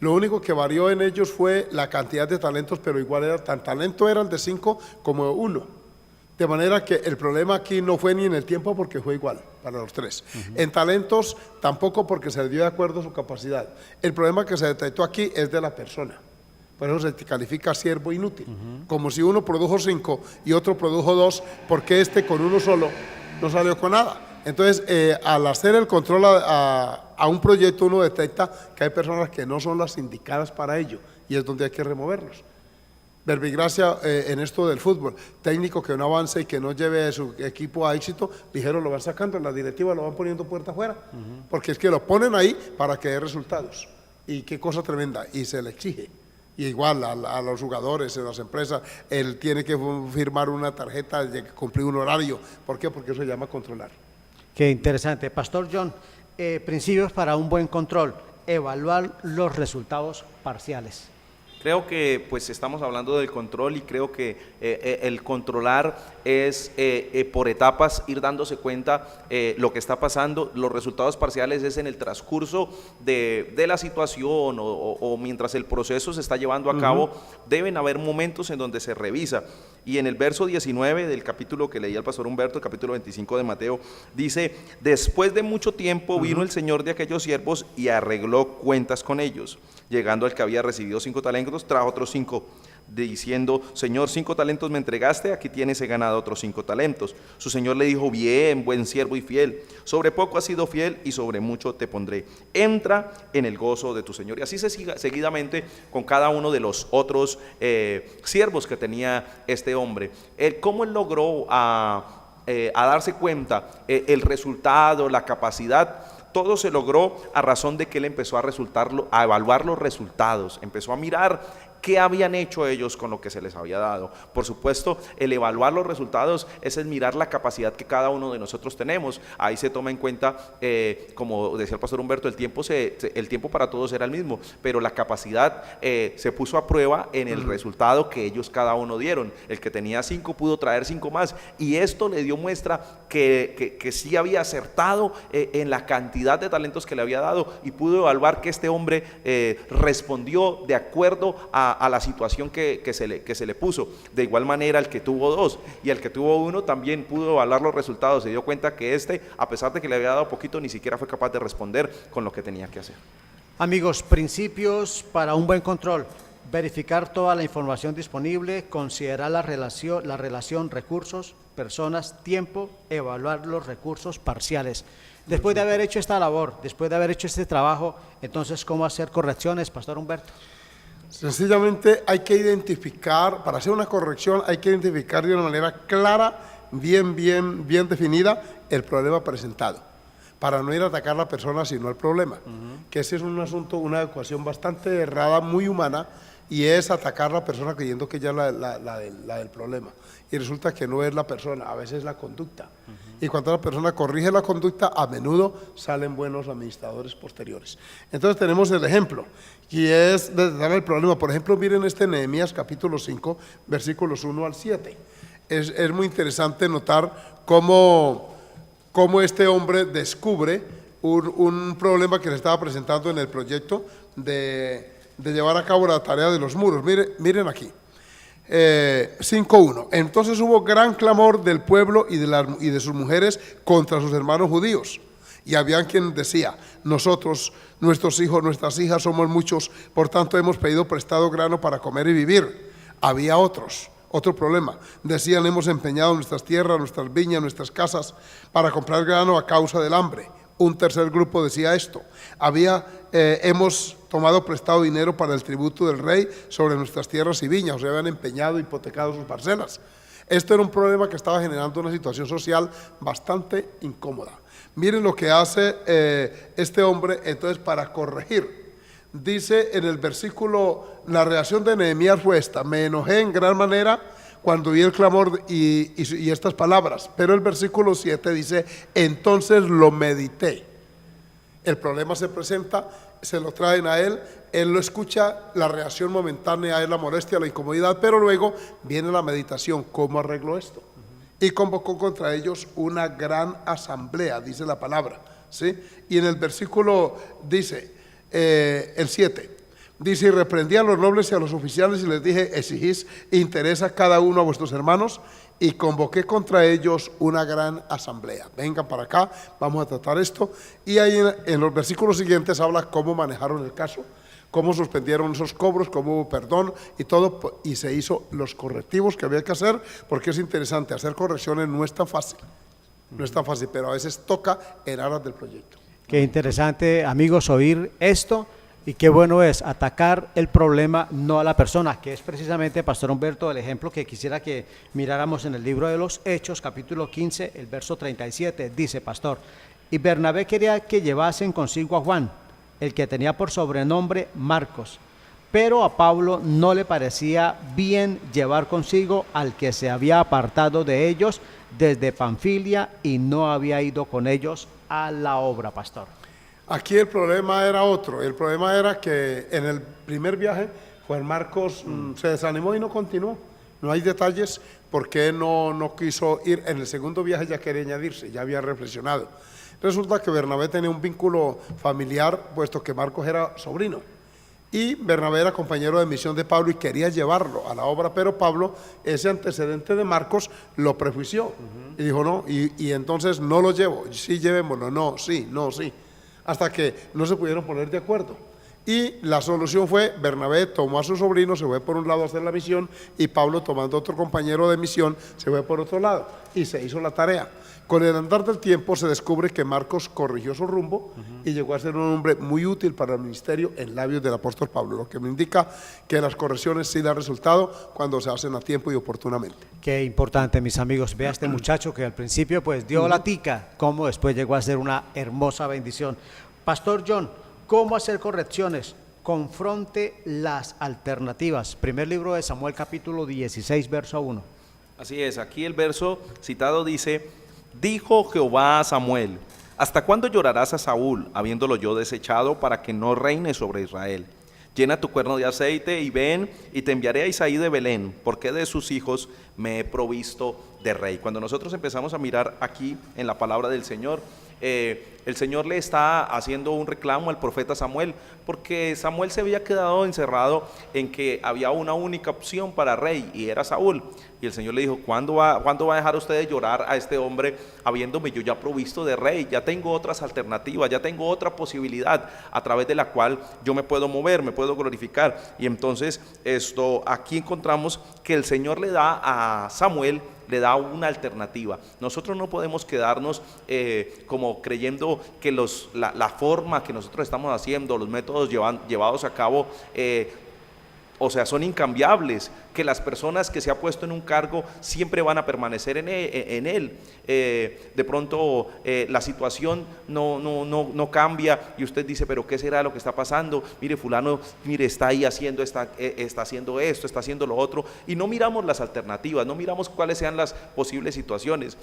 Lo único que varió en ellos fue la cantidad de talentos, pero igual era tan talento eran de 5 como 1. De manera que el problema aquí no fue ni en el tiempo, porque fue igual para los 3. En talentos tampoco, porque se dio de acuerdo a su capacidad. El problema que se detectó aquí es de la persona. Por eso se califica siervo inútil. Como si uno produjo 5 y otro produjo 2, porque con uno solo no salió con nada. Entonces, al hacer el control a un proyecto, uno detecta que hay personas que no son las indicadas para ello, y es donde hay que removerlos. Verbigracia en esto del fútbol, técnico que no avance y que no lleve a su equipo a éxito, dijeron lo van sacando, en la directiva lo van poniendo puerta afuera, porque es que lo ponen ahí para que dé resultados. Y qué cosa tremenda, y se le exige. Y igual a los jugadores en las empresas, él tiene que firmar una tarjeta de cumplir un horario. ¿Por qué? Porque eso se llama controlar. Qué interesante. Pastor John, principios para un buen control, evaluar los resultados parciales. Creo que pues estamos hablando del control y creo que el controlar es por etapas ir dándose cuenta lo que está pasando. Los resultados parciales es en el transcurso de la situación o mientras el proceso se está llevando a cabo, deben haber momentos en donde se revisa. Y en el verso 19 del capítulo que leía el pastor Humberto, el capítulo 25 de Mateo, dice, después de mucho tiempo vino el señor de aquellos siervos y arregló cuentas con ellos. Llegando al que había recibido 5 talentos, trajo otros 5, diciendo, Señor, 5 talentos me entregaste, aquí tienes, he ganado otros 5 talentos. Su señor le dijo, bien, buen siervo y fiel, sobre poco has sido fiel y sobre mucho te pondré. Entra en el gozo de tu señor. Y así seguidamente con cada uno de los otros siervos que tenía este hombre. ¿Cómo él logró a darse cuenta el resultado, la capacidad? Todo se logró a razón de que él empezó a evaluar los resultados, empezó a mirar qué habían hecho ellos con lo que se les había dado. Por supuesto, el evaluar los resultados es el mirar la capacidad que cada uno de nosotros tenemos. Ahí se toma en cuenta, como decía el pastor Humberto, el tiempo para todos era el mismo, pero la capacidad se puso a prueba en el resultado que ellos cada uno dieron. El que tenía 5 pudo traer 5 más, y esto le dio muestra que sí había acertado en la cantidad de talentos que le había dado, y pudo evaluar que este hombre respondió de acuerdo a la situación que se le puso. De igual manera, el que tuvo 2 y el que tuvo 1 también pudo evaluar los resultados. Se dio cuenta que a pesar de que le había dado poquito, ni siquiera fue capaz de responder con lo que tenía que hacer. Amigos, principios para un buen control: verificar toda la información disponible, considerar la relación recursos, personas, tiempo, evaluar los recursos parciales. Después de haber hecho esta labor, después de haber hecho este trabajo, entonces, ¿cómo hacer correcciones, Pastor Humberto? Sencillamente hay que identificar, para hacer una corrección, hay que identificar de una manera clara, bien definida, el problema presentado, para no ir a atacar a la persona, sino el problema. Que ese es un asunto, una ecuación bastante errada, muy humana, y es atacar a la persona creyendo que ella es la del problema. Y resulta que no es la persona, a veces es la conducta. Y cuando la persona corrige la conducta, a menudo salen buenos administradores posteriores. Entonces tenemos el ejemplo, y es dar el problema. Por ejemplo, miren Nehemías capítulo 5, versículos 1 al 7. Es muy interesante notar cómo este hombre descubre un problema que le estaba presentando en el proyecto de llevar a cabo la tarea de los muros. Miren aquí, 5.1. Entonces hubo gran clamor del pueblo y de sus mujeres contra sus hermanos judíos. Y había quien decía, nosotros, nuestros hijos, nuestras hijas somos muchos, por tanto hemos pedido prestado grano para comer y vivir. Había otro problema. Decían, hemos empeñado nuestras tierras, nuestras viñas, nuestras casas para comprar grano a causa del hambre. Un tercer grupo decía esto, hemos tomado prestado dinero para el tributo del rey sobre nuestras tierras y viñas, o sea, habían empeñado, hipotecado sus parcelas. Esto era un problema que estaba generando una situación social bastante incómoda. Miren lo que hace este hombre entonces para corregir. Dice en el versículo, la reacción de Nehemías fue esta: me enojé en gran manera cuando vi el clamor y estas palabras. Pero el versículo 7 dice, entonces lo medité. El problema se presenta, se lo traen a él lo escucha, la reacción momentánea es la molestia, la incomodidad, pero luego viene la meditación. ¿Cómo arregló esto? Y convocó contra ellos una gran asamblea, dice la palabra, ¿sí? Y en el versículo dice, el 7, dice, y reprendí a los nobles y a los oficiales y les dije, exigís interés a cada uno a vuestros hermanos, y convoqué contra ellos una gran asamblea. Vengan para acá, vamos a tratar esto. Y ahí en los versículos siguientes habla cómo manejaron el caso, cómo suspendieron esos cobros, cómo hubo perdón y todo, y se hizo los correctivos que había que hacer, porque es interesante, hacer correcciones no es tan fácil, pero a veces toca en aras del proyecto. Qué interesante, amigos, oír esto. Y qué bueno es atacar el problema, no a la persona, que es precisamente, Pastor Humberto, el ejemplo que quisiera que miráramos en el libro de los Hechos, capítulo 15, el verso 37. Dice, Pastor, y Bernabé quería que llevasen consigo a Juan, el que tenía por sobrenombre Marcos, pero a Pablo no le parecía bien llevar consigo al que se había apartado de ellos desde Panfilia y no había ido con ellos a la obra, Pastor. Aquí el problema era otro. El problema era que en el primer viaje, Juan Marcos se desanimó y no continuó. No hay detalles por qué no quiso ir. En el segundo viaje ya quería añadirse, ya había reflexionado. Resulta que Bernabé tenía un vínculo familiar, puesto que Marcos era sobrino. Y Bernabé era compañero de misión de Pablo y quería llevarlo a la obra, pero Pablo, ese antecedente de Marcos, lo prejuició. Y dijo, no, y entonces no lo llevo. Sí, llevémoslo. No, sí, no, sí. Hasta que no se pudieron poner de acuerdo. Y la solución fue, Bernabé tomó a su sobrino, se fue por un lado a hacer la misión, y Pablo, tomando otro compañero de misión, se fue por otro lado, y se hizo la tarea. Con el andar del tiempo se descubre que Marcos corrigió su rumbo y llegó a ser un hombre muy útil para el ministerio en labios del apóstol Pablo, lo que me indica que las correcciones sí dan resultado cuando se hacen a tiempo y oportunamente. Qué importante, mis amigos. Vea este muchacho que al principio pues dio la tica, como después llegó a ser una hermosa bendición. Pastor John, ¿cómo hacer correcciones? Confronte las alternativas. Primer libro de Samuel, capítulo 16, verso 1. Así es, aquí el verso citado dice, dijo Jehová a Samuel, ¿hasta cuándo llorarás a Saúl, habiéndolo yo desechado para que no reine sobre Israel? Llena tu cuerno de aceite y ven, y te enviaré a Isaí de Belén, porque de sus hijos me he provisto de rey. Cuando nosotros empezamos a mirar aquí en la palabra del Señor, el Señor le está haciendo un reclamo al profeta Samuel, porque Samuel se había quedado encerrado en que había una única opción para rey y era Saúl. Y el Señor le dijo, ¿cuándo va a dejar usted de llorar a este hombre habiéndome yo ya provisto de rey? Ya tengo otras alternativas, ya tengo otra posibilidad a través de la cual yo me puedo mover, me puedo glorificar. Y entonces aquí encontramos que el Señor le da a Samuel, le da una alternativa. Nosotros no podemos quedarnos como creyendo que la forma que nosotros estamos haciendo, los métodos llevados a cabo, son incambiables, que las personas que se ha puesto en un cargo siempre van a permanecer en él. De pronto la situación no cambia y usted dice, pero ¿qué será lo que está pasando? Mire, fulano, está ahí haciendo, está haciendo esto, está haciendo lo otro, y no miramos las alternativas, no miramos cuáles sean las posibles situaciones.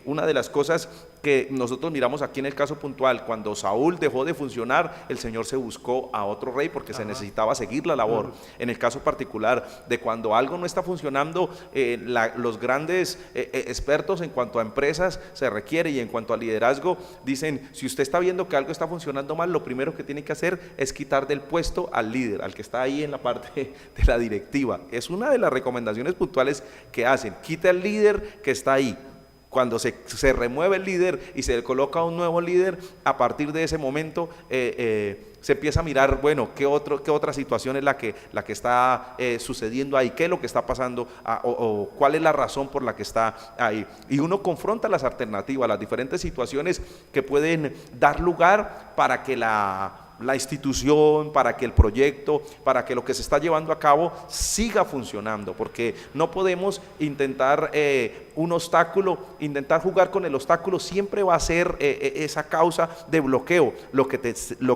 Una de las cosas que nosotros miramos aquí en el caso puntual, cuando Saúl dejó de funcionar, el Señor se buscó a otro rey porque se necesitaba seguir la labor. En el caso particular de cuando algo no está funcionando, los grandes expertos en cuanto a empresas se requiere, y en cuanto a liderazgo dicen, si usted está viendo que algo está funcionando mal, lo primero que tiene que hacer es quitar del puesto al líder, al que está ahí en la parte de la directiva. Es una de las recomendaciones puntuales que hacen, quita al líder que está ahí. Cuando se remueve el líder y se coloca un nuevo líder, a partir de ese momento se empieza a mirar, bueno, qué otra situación es la que está sucediendo ahí, qué es lo que está pasando, o cuál es la razón por la que está ahí. Y uno confronta las alternativas, las diferentes situaciones que pueden dar lugar para que la institución, para que el proyecto, para que lo que se está llevando a cabo siga funcionando, porque no podemos intentar un obstáculo, intentar jugar con el obstáculo siempre va a ser esa causa de bloqueo. Lo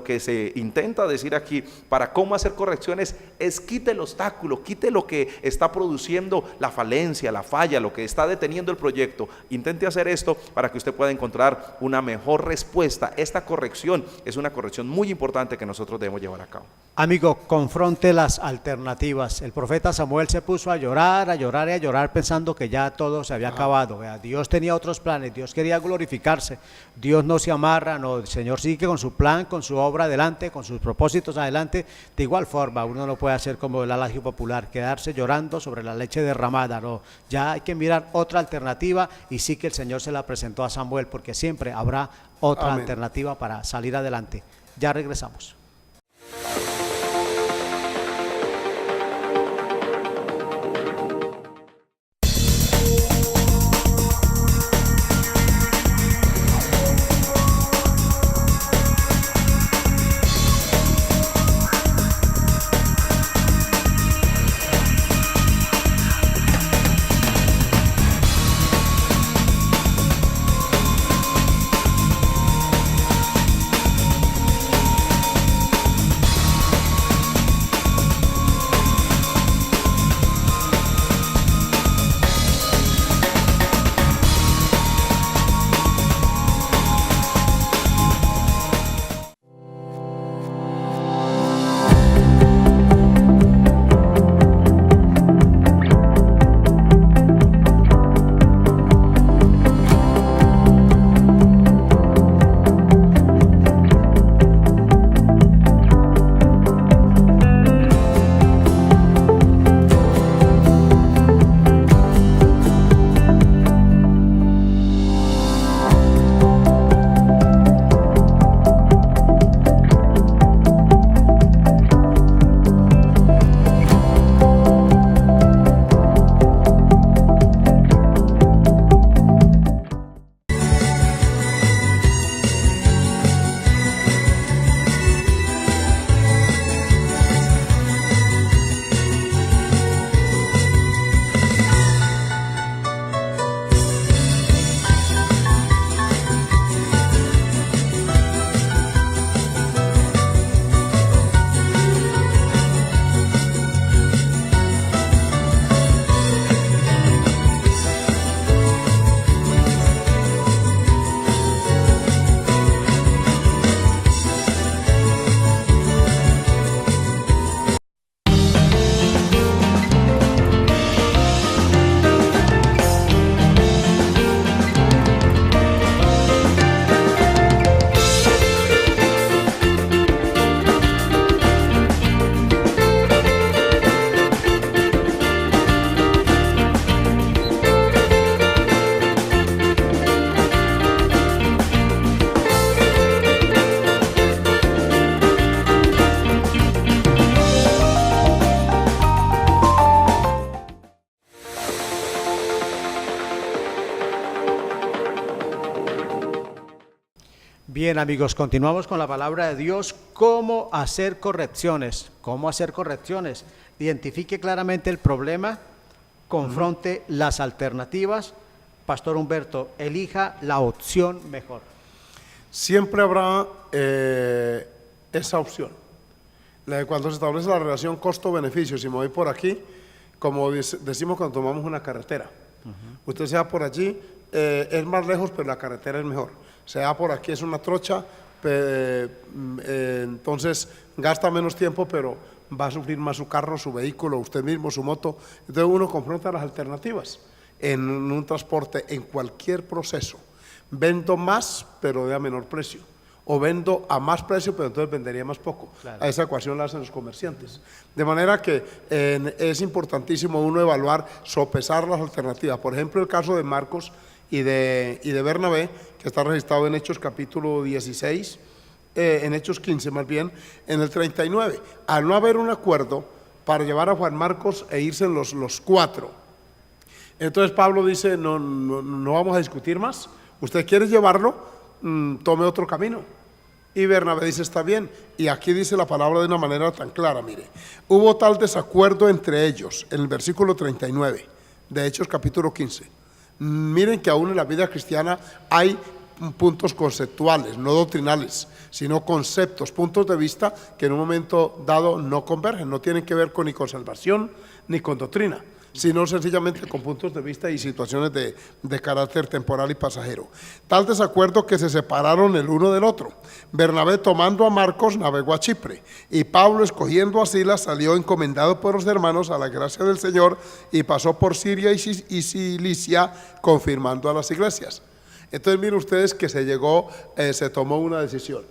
que se intenta decir aquí para cómo hacer correcciones es quite el obstáculo, quite lo que está produciendo la falencia, la falla, lo que está deteniendo el proyecto. Intente hacer esto para que usted pueda encontrar una mejor respuesta. Esta corrección es una corrección muy importante que nosotros debemos llevar a cabo. Amigo, confronte las alternativas. El profeta Samuel se puso a llorar y a llorar pensando que ya todo se había acabado. Vea, Dios tenía otros planes, Dios quería glorificarse. Dios no se amarra, no, el Señor sigue con su plan, con su obra adelante, con sus propósitos adelante. De igual forma, uno no puede hacer como el adagio popular, quedarse llorando sobre la leche derramada. No, ya hay que mirar otra alternativa, y sí que el Señor se la presentó a Samuel, porque siempre habrá otra alternativa para salir adelante. Ya regresamos. Bien, amigos, continuamos con la palabra de Dios. ¿Cómo hacer correcciones? ¿Cómo hacer correcciones? Identifique claramente el problema, confronte las alternativas. Pastor Humberto, elija la opción mejor. Siempre habrá esa opción. Cuando se establece la relación costo-beneficio, si me voy por aquí, como decimos cuando tomamos una carretera, usted se va por allí, es más lejos, pero la carretera es mejor. Se va por aquí, es una trocha, entonces gasta menos tiempo, pero va a sufrir más su carro, su vehículo, usted mismo, su moto. Entonces uno confronta las alternativas en un transporte, en cualquier proceso. Vendo más, pero de a menor precio. O vendo a más precio, pero entonces vendería más poco. Claro. A esa ecuación la hacen los comerciantes. De manera que es importantísimo uno evaluar, sopesar las alternativas. Por ejemplo, el caso de Marcos y de Bernabé, que está registrado en Hechos capítulo 16, en Hechos 15 más bien, en el 39. Al no haber un acuerdo para llevar a Juan Marcos e irse los cuatro, entonces Pablo dice, no vamos a discutir más. ¿Usted quiere llevarlo? Tome otro camino. Y Bernabé dice, está bien. Y aquí dice la palabra de una manera tan clara, mire. Hubo tal desacuerdo entre ellos, en el versículo 39 de Hechos capítulo 15. Miren que aún en la vida cristiana hay puntos conceptuales, no doctrinales, sino conceptos, puntos de vista que en un momento dado no convergen, no tienen que ver ni con salvación ni con doctrina, sino sencillamente con puntos de vista y situaciones de carácter temporal y pasajero. Tal desacuerdo que se separaron el uno del otro. Bernabé, tomando a Marcos, navegó a Chipre, y Pablo, escogiendo a Silas, salió encomendado por los hermanos a la gracia del Señor, y pasó por Siria y Cilicia, confirmando a las iglesias. Entonces miren ustedes que se tomó una decisión.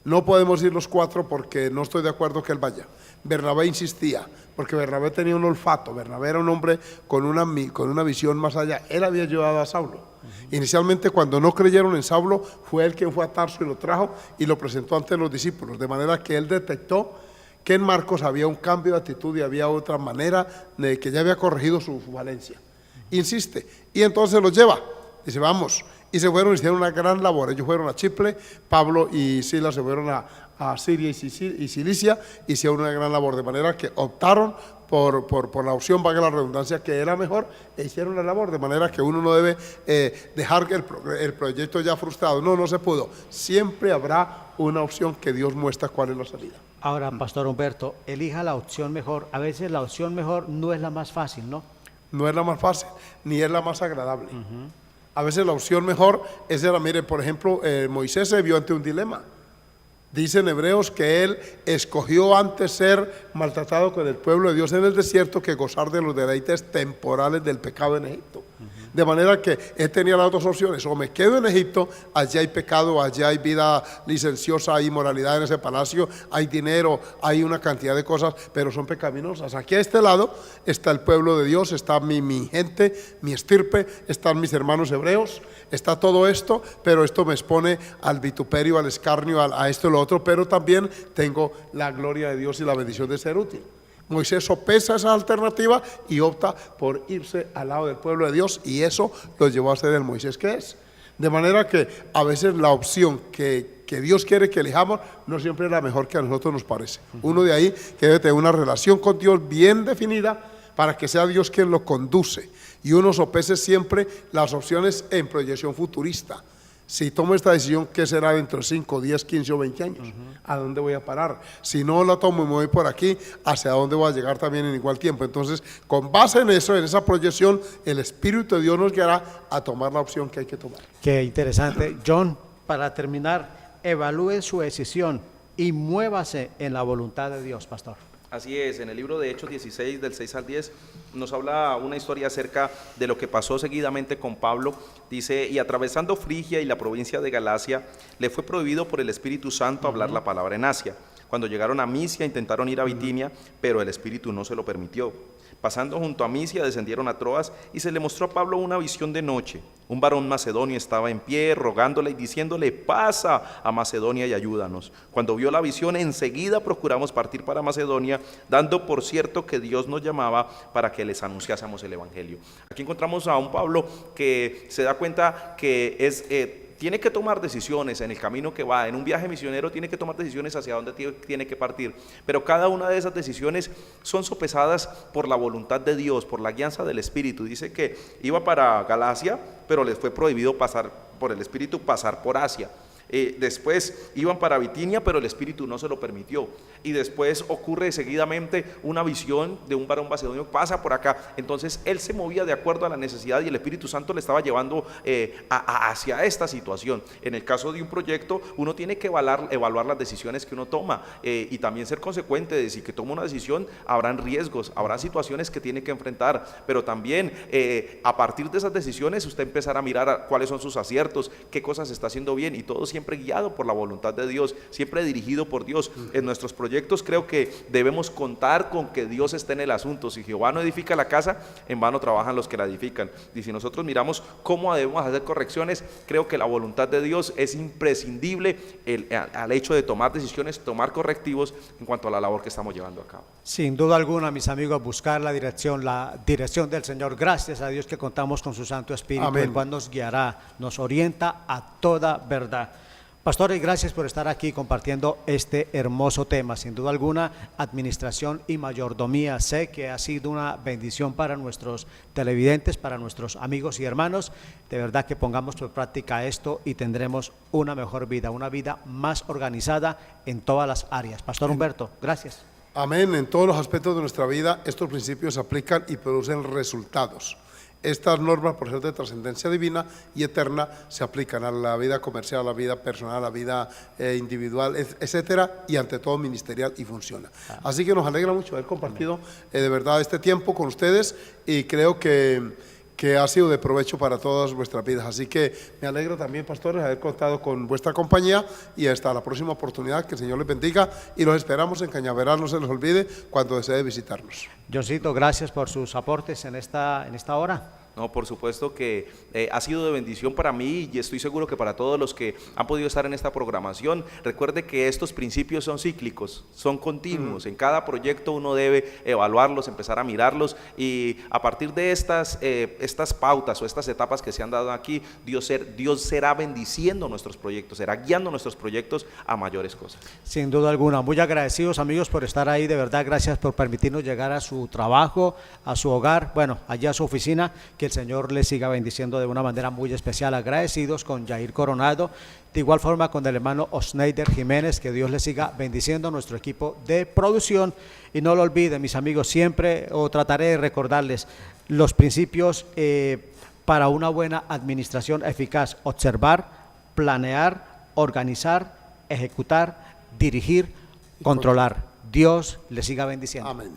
No podemos ir los cuatro porque no estoy de acuerdo que él vaya. Bernabé insistía, porque Bernabé tenía un olfato. Bernabé era un hombre con una visión más allá. Él había llevado a Saulo. Inicialmente, cuando no creyeron en Saulo, fue él quien fue a Tarso y lo trajo y lo presentó ante los discípulos. De manera que él detectó que en Marcos había un cambio de actitud y había otra manera de que ya había corregido su falencia. Insiste, y entonces los lleva. Dice, vamos. Y se fueron, hicieron una gran labor. Ellos fueron a Chipre, Pablo y Silas se fueron a Siria y Cilicia, hicieron una gran labor, de manera que optaron por la opción, valga la redundancia, que era mejor, e hicieron la labor, de manera que uno no debe dejar que el proyecto ya frustrado. No se pudo. Siempre habrá una opción que Dios muestra cuál es la salida. Ahora, Pastor Humberto, elija la opción mejor. A veces la opción mejor no es la más fácil, ¿no? No es la más fácil, ni es la más agradable. A veces la opción mejor es mire, por ejemplo, Moisés se vio ante un dilema. Dice en Hebreos que él escogió antes ser maltratado con el pueblo de Dios en el desierto que gozar de los deleites temporales del pecado en Egipto. De manera que él tenía las dos opciones: o me quedo en Egipto, allí hay pecado, allí hay vida licenciosa, hay moralidad en ese palacio, hay dinero, hay una cantidad de cosas, pero son pecaminosas. Aquí a este lado está el pueblo de Dios, está mi gente, mi estirpe, están mis hermanos hebreos, está todo esto, pero esto me expone al vituperio, al escarnio, a esto y lo otro, pero también tengo la gloria de Dios y la bendición de ser útil. Moisés sopesa esa alternativa y opta por irse al lado del pueblo de Dios, y eso lo llevó a ser el Moisés que es. De manera que a veces la opción que Dios quiere que elijamos no siempre es la mejor que a nosotros nos parece. Uno de ahí que debe tener una relación con Dios bien definida para que sea Dios quien lo conduce, y uno sopese siempre las opciones en proyección futurista. Si tomo esta decisión, ¿qué será dentro de 5, 10, 15 o 20 años? ¿A dónde voy a parar? Si no la tomo y me voy por aquí, ¿hacia dónde voy a llegar también en igual tiempo? Entonces, con base en eso, en esa proyección, el Espíritu de Dios nos guiará a tomar la opción que hay que tomar. Qué interesante. John, para terminar, evalúe su decisión y muévase en la voluntad de Dios, pastor. Así es, en el libro de Hechos 16, del 6 al 10, nos habla una historia acerca de lo que pasó seguidamente con Pablo. Dice, y atravesando Frigia y la provincia de Galacia, le fue prohibido por el Espíritu Santo hablar la palabra en Asia. Cuando llegaron a Misia, intentaron ir a Bitinia, pero el Espíritu no se lo permitió. Pasando junto a Misia, descendieron a Troas, y se le mostró a Pablo una visión de noche. Un varón macedonio estaba en pie, rogándole y diciéndole, pasa a Macedonia y ayúdanos. Cuando vio la visión, enseguida procuramos partir para Macedonia, dando por cierto que Dios nos llamaba para que les anunciásemos el Evangelio. Aquí encontramos a un Pablo que se da cuenta que es tiene que tomar decisiones en el camino que va, en un viaje misionero tiene que tomar decisiones hacia dónde tiene que partir, pero cada una de esas decisiones son sopesadas por la voluntad de Dios, por la guianza del Espíritu. Dice que iba para Galacia, pero les fue prohibido pasar por el Espíritu, pasar por Asia. Después iban para Bitinia, pero el Espíritu no se lo permitió. Y después ocurre seguidamente una visión de un varón macedonio, pasa por acá. Entonces él se movía de acuerdo a la necesidad y el Espíritu Santo le estaba llevando hacia esta situación. En el caso de un proyecto, uno tiene que evaluar las decisiones que uno toma y también ser consecuente de si que toma una decisión, habrán riesgos, habrá situaciones que tiene que enfrentar, pero también a partir de esas decisiones usted empezará a mirar cuáles son sus aciertos, qué cosas está haciendo bien, y todo siempre guiado por la voluntad de Dios, siempre dirigido por Dios. En nuestros proyectos creo que debemos contar con que Dios esté en el asunto. Si Jehová no edifica la casa, en vano trabajan los que la edifican. Y si nosotros miramos cómo debemos hacer correcciones, creo que la voluntad de Dios es imprescindible al hecho de tomar decisiones, tomar correctivos en cuanto a la labor que estamos llevando a cabo. Sin duda alguna, mis amigos, buscar la dirección del Señor. Gracias a Dios que contamos con su Santo Espíritu, Amén. el cual nos guiará, nos orienta a toda verdad. Pastores, gracias por estar aquí compartiendo este hermoso tema. Sin duda alguna, administración y mayordomía. Sé que ha sido una bendición para nuestros televidentes, para nuestros amigos y hermanos. De verdad que pongamos por práctica esto y tendremos una mejor vida, una vida más organizada en todas las áreas. Pastor Humberto, gracias. Amén. En todos los aspectos de nuestra vida, estos principios se aplican y producen resultados. Estas normas, por ser de trascendencia divina y eterna, se aplican a la vida comercial, a la vida personal, a la vida individual, etcétera, y ante todo ministerial, y funciona. Así que nos alegra mucho haber compartido de verdad este tiempo con ustedes, y creo que ha sido de provecho para todas vuestras vidas. Así que me alegra también, pastores, haber contado con vuestra compañía, y hasta la próxima oportunidad. Que el Señor les bendiga, y los esperamos en Cañaveral, no se les olvide cuando desee visitarnos. Johncito, gracias por sus aportes en esta hora. No, por supuesto que ha sido de bendición para mí, y estoy seguro que para todos los que han podido estar en esta programación. Recuerde que estos principios son cíclicos, son continuos. En cada proyecto uno debe evaluarlos, empezar a mirarlos, y a partir de estas pautas o estas etapas que se han dado aquí, Dios será bendiciendo nuestros proyectos, será guiando nuestros proyectos a mayores cosas. Sin duda alguna, muy agradecidos, amigos, por estar ahí. De verdad, gracias por permitirnos llegar a su trabajo, a su hogar, bueno, allá a su oficina. Que el Señor les siga bendiciendo de una manera muy especial. Agradecidos con Jair Coronado, de igual forma con el hermano Osneider Jiménez. Que Dios les siga bendiciendo, nuestro equipo de producción. Y no lo olviden, mis amigos, siempre trataré de recordarles los principios para una buena administración eficaz: observar, planear, organizar, ejecutar, dirigir, controlar. Dios les siga bendiciendo. Amén.